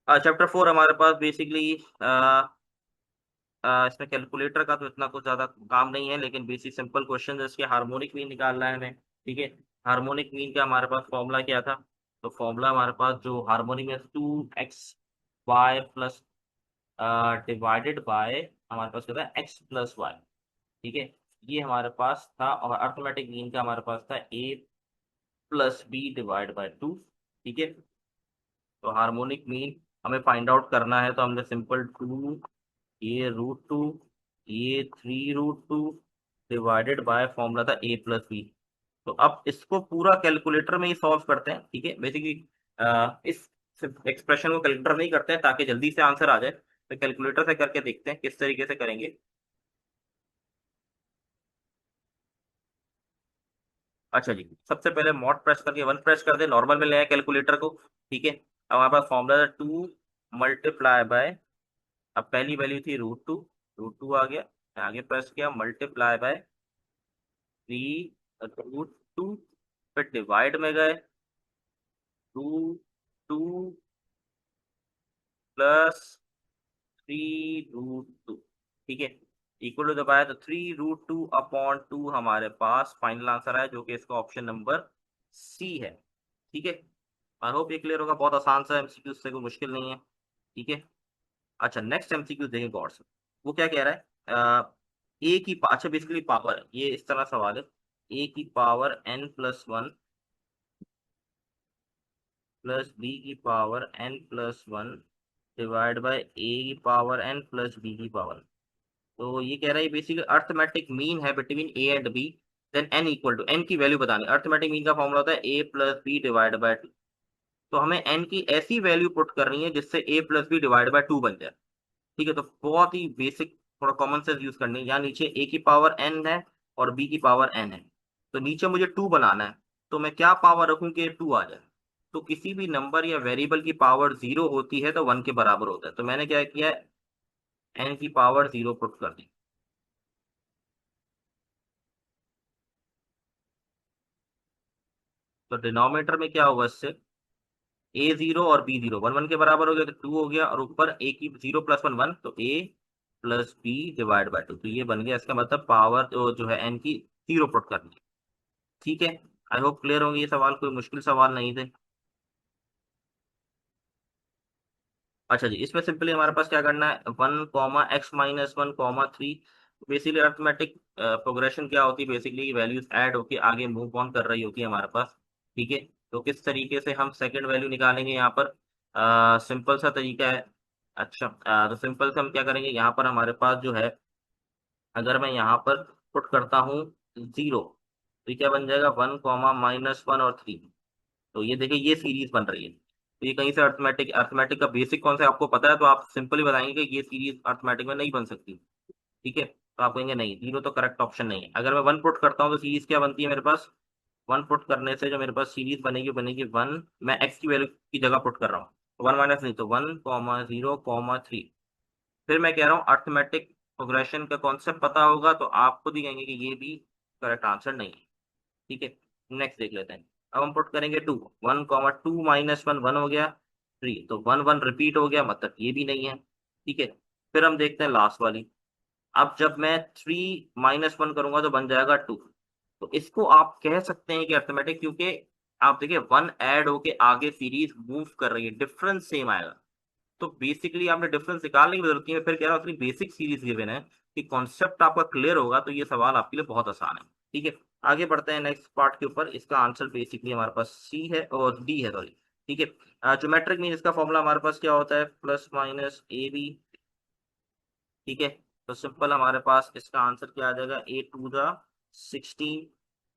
चैप्टर 4 हमारे पास बेसिकली इसमें कैलकुलेटर का तो इतना कुछ ज्यादा काम नहीं है, लेकिन बेसिक सिंपल क्वेश्चन है, इसके हार्मोनिक मीन निकालना है हमें। ठीक है, हार्मोनिक मीन का हमारे पास फॉर्मूला क्या था, तो फॉर्मूला हमारे पास जो हार्मोनिक में 2xy प्लस डिवाइडेड बाय हमारे पास क्या था x + y। ठीक है, ये हमारे पास था, और अर्थमेटिक मीन का हमारे पास था a + b/2। ठीक है, तो हार्मोनिक मीन हमें फाइंड आउट करना है, तो हमने सिंपल 2, ये √2, ये 3√2 डिवाइडेड बाय फॉर्मूला था a + b। तो अब इसको पूरा कैलकुलेटर में ही सॉल्व करते हैं। ठीक है, बेसिकली इस एक्सप्रेशन को कैलकुलेटर नहीं करते हैं ताकि जल्दी से आंसर आ जाए, तो कैलकुलेटर से करके देखते हैं किस तरीके से करेंगे। अच्छा जी, सबसे पहले मॉड प्रेस करके 1 प्रेस कर दे, नॉर्मल में ले आए कैलकुलेटर को। ठीक है, अब हमारे पास फॉर्मूला था 2 × अब पहली वैल्यू थी √2, √2 आ गया, आगे प्रेस किया, × 3√2, फिर डिवाइड में गए, 2 +3√2। ठीक है, इक्वल टू दबाया तो 3√2/2 हमारे पास फाइनल आंसर आया, जो कि इसका ऑप्शन नंबर सी है। ठीक है, आई होप ये क्लियर होगा, बहुत आसान सा एमसीक्यू, से कोई मुश्किल नहीं है। ठीक है, अच्छा नेक्स्ट एमसीक्यू देखें गौर से, वो क्या कह रहा है, अच्छा बेसिकली पावर, ये इस तरह सवाल है, a⁴n+1 plus b⁴n+1 divide by a⁴n+b। तो ये कह रहा है बेसिकली अर्थमेटिक मीन है between A and B, then n equal to, n की वैल्यू बतानी, अर्थमेटिक मीन का फॉर्मूला होता है a + b/2। तो हमें n की ऐसी वैल्यू पुट करनी है जिससे a plus B divide by 2 बन जाए। ठीक है, तो बहुत ही बेसिक थोड़ा कॉमन सेंस यूज करनी है। यहाँ नीचे a की पावर n है और b की पावर n है, तो नीचे मुझे 2 बनाना है, तो मैं क्या पावर रखूं कि 2 आ जाए। तो किसी भी नंबर या वेरिएबल की पावर 0 होती है तो 1 के बराबर होता है, तो मैंने क्या किया है, n की पावर 0 पुट कर दी। तो डिनोमिनेटर में क्या होगा इससे, a0 और b0 1 1 के बराबर हो गया तो 2 हो गया, और ऊपर a की 0 प्लस 1 1, तो a plus B divide by 2, तो ये बन गया। इसका मतलब पावर जो है n की 0 पुट करनी है। ठीक है, आई होप क्लियर होंगे ये सवाल, कोई मुश्किल सवाल नहीं थे। अच्छा जी, इसमें सिंपली हमारे पास क्या करना है, 1 comma x-1 comma 3। Basically arithmetic progression क्या होती है, बेसिकली वैल्यूज ऐड होके आगे मूव ऑन कर रही होती है हमारे पास। ठीक है, तो किस तरीके से हम सेकंड वैल्यू निकालेंगे यहाँ पर, सिंपल सा तरीका है। अच्छा, तो सिंपल से हम क्या करेंगे, यहाँ पर हमारे पास जो है, अगर मैं यहाँ पर पुट करता हूँ 0, तो ये क्या बन जाएगा, 1 कॉमा -1 और 3। तो ये देखिए ये सीरीज बन रही है, तो ये कहीं से अर्थमेटिक अर्थमेटिक का बेसिक कौन सा आपको पता है, तो आप सिंपली बताएंगे कि ये सीरीज अर्थमेटिक में नहीं बन सकती। ठीक है, तो आप कहेंगे नहीं, 0 तो करेक्ट ऑप्शन नहीं है। अगर मैं 1 पुट करता हूँ तो सीरीज क्या बनती है मेरे पास, 1 पुट करने से जो मेरे पास सीरीज बनेगी बनेगी 1, मैं एक्स की वैल्यू की जगह पुट कर रहा हूँ, 1 माइनस नहीं, तो 1 कॉमा 0 कॉमा 3। फिर मैं कह रहा हूँ अर्थमेटिक प्रोग्रेशन का कॉन्सेप्ट पता होगा तो आप खुद ही कहेंगे कि ये भी करेक्ट आंसर नहीं है। ठीक है, नेक्स्ट देख लेते हैं। अब हम पुट करेंगे 2, 1 कॉमा 2 - 1 1 हो गया, 3, तो 1 1 रिपीट हो गया, मतलब ये भी नहीं है। ठीक है, फिर हम देखते हैं लास्ट वाली। अब जब मैं 3 - 1 करूंगा तो बन जाएगा 2। तो इसको आप कह सकते हैं कि अर्थमेटिक, क्योंकि आप देखिए 1 ऐड होके आगे सीरीज मूव कर रही है, डिफरेंस सेम आएगा। तो बेसिकली आपने डिफरेंस निकालने की जरूरत नहीं है, फिर कह रहा हूं, इतनी बेसिक सीरीज गिवन है कि कॉन्सेप्ट आपका क्लियर होगा तो ये सवाल आपके लिए बहुत आसान है। ठीक है, आगे बढ़ते हैं नेक्स्ट पार्ट के ऊपर। इसका आंसर बेसिकली हमारे पास सी है और डी है, सॉरी। ठीक है, ज्योमेट्रिक मीन इसका फॉर्मूला हमारे पास क्या होता है, प्लस माइनस ए बी। ठीक है, तो सिंपल हमारे पास इसका आंसर क्या आ जाएगा, A2 द 16।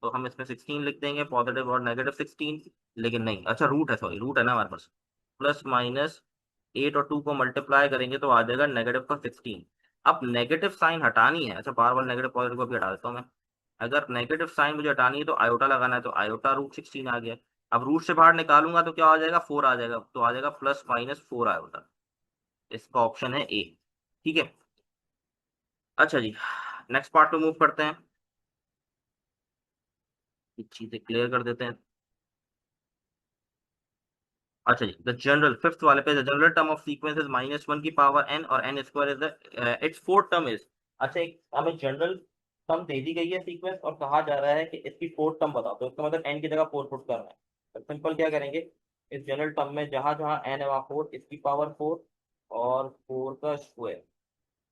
तो हम इसमें 16 लिख देंगे, पॉजिटिव और नेगेटिव 16। लेकिन नहीं, अच्छा रूट है, सॉरी रूट है ना हमारे पास। प्लस माइनस 8 और 2 को मल्टीप्लाई करेंगे तो आ जाएगा नेगेटिव का 16। अब नेगेटिव साइन हटानी है, अच्छा बार बार नेगेटिव पॉजिटिव को भी हटा देता हूँ मैं। अगर नेगेटिव साइन मुझे हटानी है तो आयोटा लगाना है, तो आयोटा √16 आ गया। अब रूट से बाहर निकालूंगा तो क्या आ जाएगा, 4 आ जाएगा, तो आ जाएगा +-4 आयोटा। इसका ऑप्शन है ए। ठीक है, अच्छा जी, नेक्स्ट पार्ट पे मूव करते हैं, ये चीजें क्लियर कर देते हैं। अच्छा जी, द जनरल फिफ्थ वाले पे, the general term of sequence is -1 की पावर n और n square is the it's fourth term is. अच्छा, एक हमें जनरल टर्म दे दी गई है सीक्वेंस और कहा जा रहा है कि इसकी फोर्थ टर्म बताओ, तो इसका मतलब n की जगह 4 पुट करना है। तो सिंपल क्या करेंगे, इस जनरल टर्म में जहां जहां n है वहां 4, इसकी पावर 4 और 4 का स्क्वायर।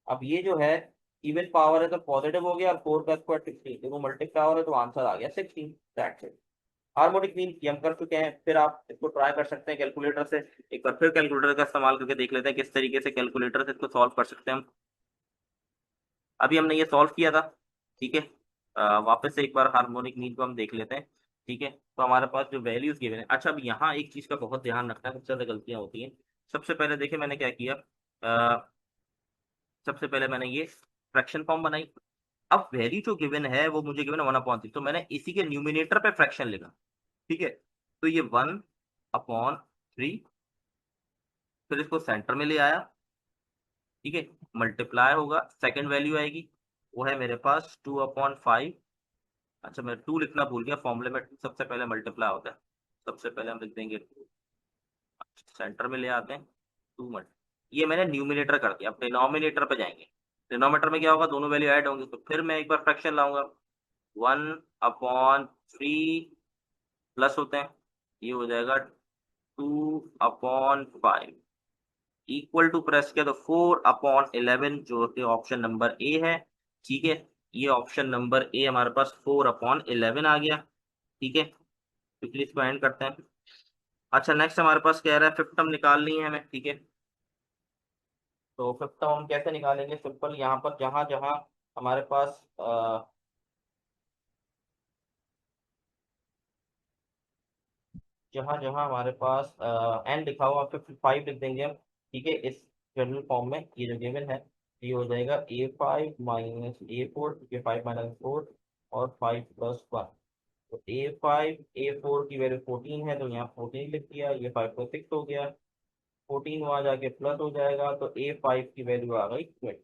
अब ये जो है इवन पावर है तो पॉजिटिव हो गया, और 4 का स्क्वायर 16, देखो मल्टीप्लाई पावर है तो आंसर आ गया 16। That's it. हार्मोनिक मीन की हम कर चुके हैं, फिर आप इसको ट्राई कर सकते हैं कैलकुलेटर से। एक बार फिर कैलकुलेटर का इस्तेमाल करके देख लेते हैं किस तरीके से कैलकुलेटर से इसको सॉल्व कर सकते हैं हम। अभी हमने ये सॉल्व किया था। ठीक है, वापस से एक बार हार्मोनिक मीन को हम देख लेते हैं। ठीक है, तो हमारे पास जो वैल्यूज गिवन है, अच्छा अब यहाँ एक चीज का बहुत ध्यान रखना है, सबसे ज्यादा गलतियां होती हैं। सबसे पहले देखिए मैंने क्या किया, सबसे पहले मैंने ये फ्रैक्शन फॉर्म बनाई। अब वैल्यू जो गिवन है वो मुझे गिवन है 1/3, तो मैंने इसी के न्यूमिनेटर पे फ्रैक्शन लिखा। ठीक है, तो ये 1/3, फिर इसको सेंटर में ले आया। ठीक है, मल्टीप्लाई होगा, सेकंड वैल्यू आएगी, वो है मेरे पास 2/5। अच्छा मैं 2 लिखना भूल गया, फॉर्मूले में 2 सबसे पहले मल्टीप्लाई होता है, सबसे पहले हम लिख देंगे 2। सेंटर में ले आते हैं 2 ये मैंने न्यूमिनेटर कर दिया। अब डिनोमिनेटर पे जाएंगे, डिनोमिनेटर में क्या होगा, दोनों वैल्यू ऐड होंगे, तो फिर मैं एक बार फ्रैक्शन लाऊंगा। 1/3 प्लस होते हैं, ये हो जाएगा 2/5 इक्वल टू, प्रेस किया तो 4/11, जो कि ऑप्शन नंबर ए है। ठीक है, ये ऑप्शन नंबर ए हमारे पास 4/11 आ गया। ठीक है, क्विकली इसको एंड करते हैं। अच्छा नेक्स्ट हमारे पास कह रहा है फिफ्थ टर्म निकालनी है हमें। ठीक है, तो फिफ्थ टर्म हम कैसे निकालेंगे, सिंपल यहाँ पर जहां जहां हमारे पास जहाँ जहाँ हमारे पास एन लिखा हुआ 55 लिख देंगे हम, ठीक है। इस जनरल फॉर्म में ये जो गिवन है, ये हो जाएगा A5 - A4, ठीक है, 5 - 4 और 5 + 1। तो A5 A4 की वैल्यू 14 है, तो यहाँ 14 लिख दिया, ये 5 को 6 हो गया, 14 वहाँ जाके प्लस हो जाएगा, तो A5 की वैल्यू आ गई 20।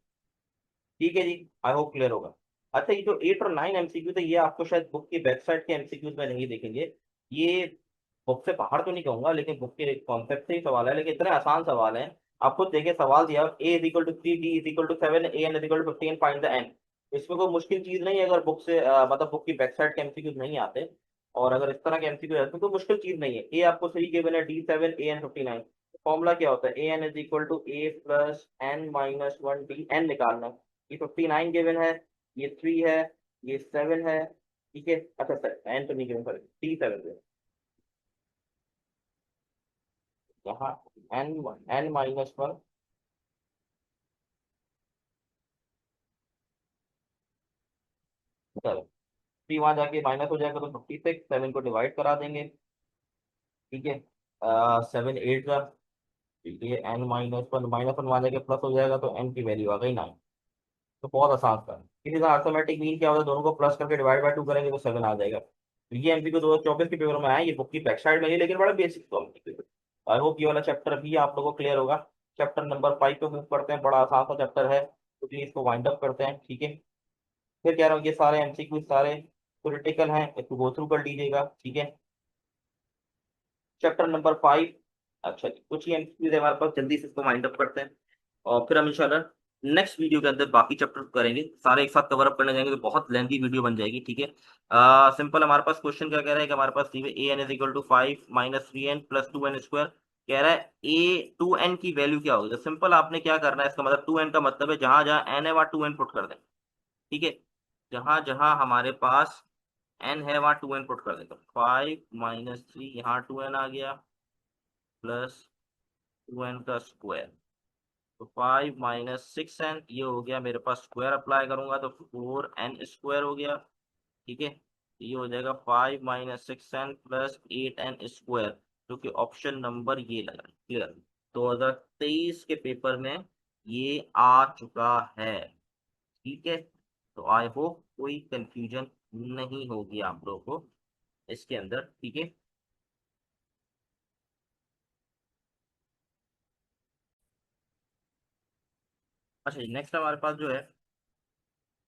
ठीक है जी, आई होप क्लियर होगा। अच्छा, ये जो 8 और 9 एमसीक्यू थे, ये आपको शायद बुक की वेबसाइट के एमसीक्यूज में नहीं दिखेंगे। ये बुक से बाहर तो नहीं कहूंगा, लेकिन बुक के कॉन्सेप्ट से ही सवाल है, लेकिन इतने आसान सवाल हैं। आप खुद देखिए, सवाल दिया A = 3, D = 7, AN = 15, find the N. इसमें कोई मुश्किल चीज नहीं है, अगर बुक से मतलब बुक की वेबसाइट के एमसीक्यूज नहीं आते, और अगर इस तरह के एमसीक्यू आते तो कोई मुश्किल चीज नहीं है। ए आपको सही गिवन है, D7 AN 59। फॉर्मूला क्या होता है, AN = A + N - 1 D, N निकालना है। ये 59 गिवन है, ये 3 है, ये 7 है, ठीक है। अच्छा सर, एन तो नहीं गिवन, सॉरी, D7 यहाँ एन N - 1। चलो, 3 वहां जाके माइनस हो जाएगा, तो 56, 7 को डिवाइड करा देंगे, ठीक है। 7 8 का, ठीक है, N - 1, -1 वहां जाके प्लस हो जाएगा, तो एन की वैल्यू आ गई 9। तो बहुत आसान था। इसी तरह अर्थमेटिक मीन क्या होता है, दोनों को प्लस करके डिवाइड बाय 2 करेंगे तो 7 आ जाएगा। तो ये एमपी को 2024 के पेपर में आया, ये बुक की बैक साइड में ही, लेकिन बड़ा बेसिक टॉपिक। आई होप ये वाला चैप्टर भी आप लोगों को क्लियर होगा। चैप्टर नंबर 5 पे मूव करते हैं, बड़ा आसान सा चैप्टर है, तो प्लीज इसको वाइंड अप करते हैं, ठीक है। फिर कह रहा हूँ, ये सारे एमसीक्यू सारे क्रिटिकल हैं, इसको गो थ्रू कर लीजिएगा, ठीक है। Chapter number 5। अच्छा जी, कुछ ही एमसीक्यूज है हमारे पास, जल्दी से इसको वाइंड अप करते हैं, और फिर हम इंशाल्लाह नेक्स्ट वीडियो के अंदर बाकी चैप्टर करेंगे, सारे एक साथ कवर अप करने जाएंगे, तो बहुत लेंथी वीडियो बन जाएगी, ठीक है। सिंपल हमारे पास क्वेश्चन क्या कह रहा है कि हमारे पास AN = 5 - 3n + 2n² कह रहा है A 2n की वैल्यू क्या होगी। तो सिंपल आपने क्या करना है, इसका मतलब 2n का मतलब है जहां जहां n है वहां 2n पुट कर दें, ठीक है। जहां जहां हमारे पास n है वहां 2n पुट कर दें, तो 5 - 3, यहाँ 2n आ गया, प्लस 2n का स्क्वायर, तो 5 - 6n, ये हो गया मेरे पास, स्क्वायर अप्लाई करूंगा तो 4n² हो गया, ठीक है। ये हो जाएगा 5 - 6n + 8n², जो कि ऑप्शन नंबर ये लगा, क्लियर। 2023 के पेपर में ये आ चुका है, ठीक है। तो आई होप कोई कंफ्यूजन नहीं होगी आप लोगों को इसके अंदर, ठीक है। अच्छा जी, नेक्स्ट हमारे पास जो है,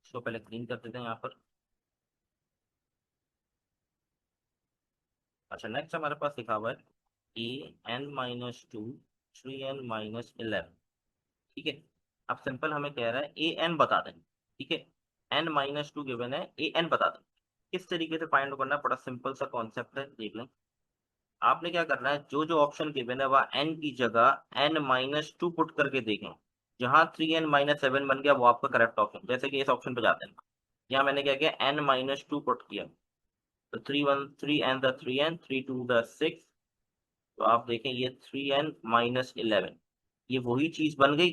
इसको पहले क्लीन कर देते हैं यहाँ पर। अच्छा, नेक्स्ट हमारे पास लिखा हुआ है AN - 2 3n - 11, ठीक है। अब सिंपल हमें कह रहा है ए एन बता दें, ठीक है। N - 2 गिवन है, ए एन बता दें। किस तरीके से फाइंड करना है, बड़ा सिंपल सा कॉन्सेप्ट है, देख लें। आपने क्या करना है, जो जो ऑप्शन गिवन है वह एन की जगह N - 2 पुट करके देखें। जहां 3n - 7 बन गया, वो आपका करेक्ट ऑप्शन। जैसे कि इस ऑप्शन पे जाते हैं, यहाँ मैंने क्या किया, N - 2 पुट किया, तो 3 1 3 and the 3n 3 2 the 6। तो आप देखें, ये 3n - 11, ये वही चीज बन गई।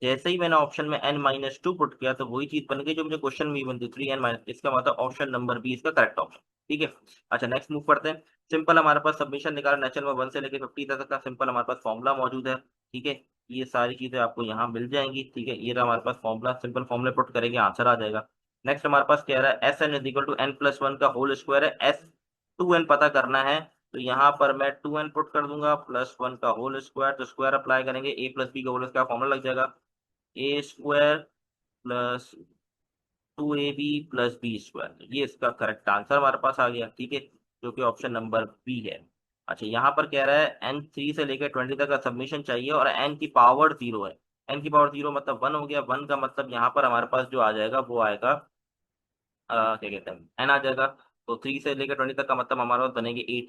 जैसे ही मैंने ऑप्शन में n - 2 पुट किया, तो वही चीज बन गई जो मुझे क्वेश्चन में बन थी, 3n-, इसका मतलब ऑप्शन नंबर बी इसका करेक्ट ऑप्शन, ठीक है। अच्छा, नेक्स्ट मूव करते हैं। सिंपल हमारे पास सबमिशन निकाला, नेचुरल में 1 से लेकर 50 तक का सिंपल हमारे पास फॉर्मूला मौजूद है, ठीक है। ये सारी चीजें आपको यहाँ मिल जाएंगी, ठीक है। ये रहा हमारे पास फॉर्मूला, सिंपल फॉर्मूले पुट करेंगे, आंसर आ जाएगा। नेक्स्ट हमारे पास कह रहा है SN = N+1 का होल स्क्वायर है, S 2n पता करना है। तो यहाँ पर मैं 2n पुट कर दूंगा, +1 का होल स्क्वायर, तो स्क्वायर अप्लाई करेंगे, A + B का होल स्क्वायर फॉर्मूला लग जाएगा, A² +2AB + B²। ये इसका करेक्ट आंसर हमारे पास आ गया, ठीक है, जो कि ऑप्शन नंबर बी है। अच्छा, यहाँ पर कह रहा है N 3 से लेकर 20 तक का सबमिशन चाहिए, और n की पावर 0 है। n की पावर 0 मतलब 1 हो गया, 1 का मतलब यहाँ पर हमारे पास जो आ जाएगा वो आएगा, क्या कहते हैं, n आ जाएगा। तो 3 से लेकर 20 तक का मतलब हमारे पास बनेगी 8।